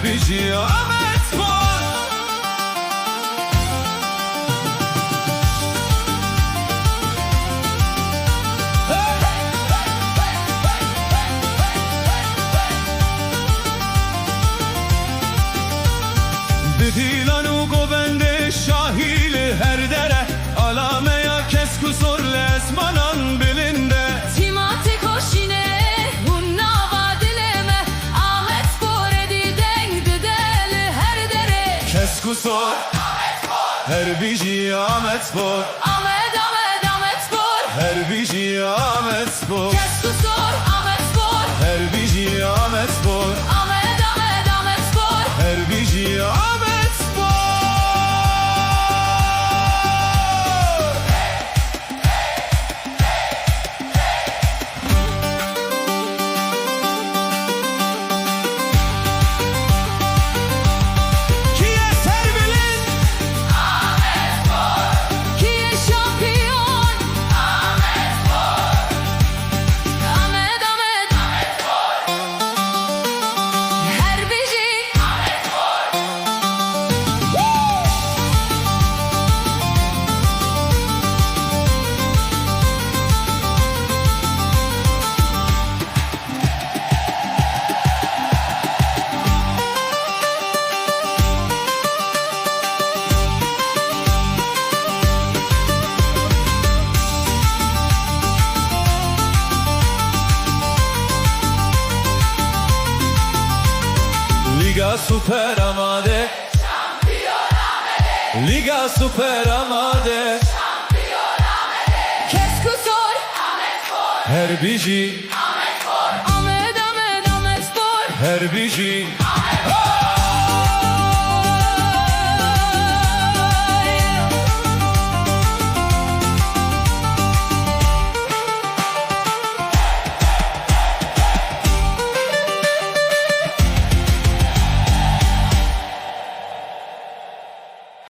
Bijî Amedspor. Didilan u govende şahili her dere, alameya keskusor lesmanan bilinde. Tîma Tekoşînê hunna vadileme, Amedspor ediden gideli her dere. Keskusor her Bijî Amedspor. Amedspor. Her Bijî Amedspor. Keskusor Amedspor. Her Bijî Amedspor. Amedspor. Her Bijî Amedspor. Liga Süper Amade, Liga Süper Amade, Keskusor her Bijî Amedspor. her Bijî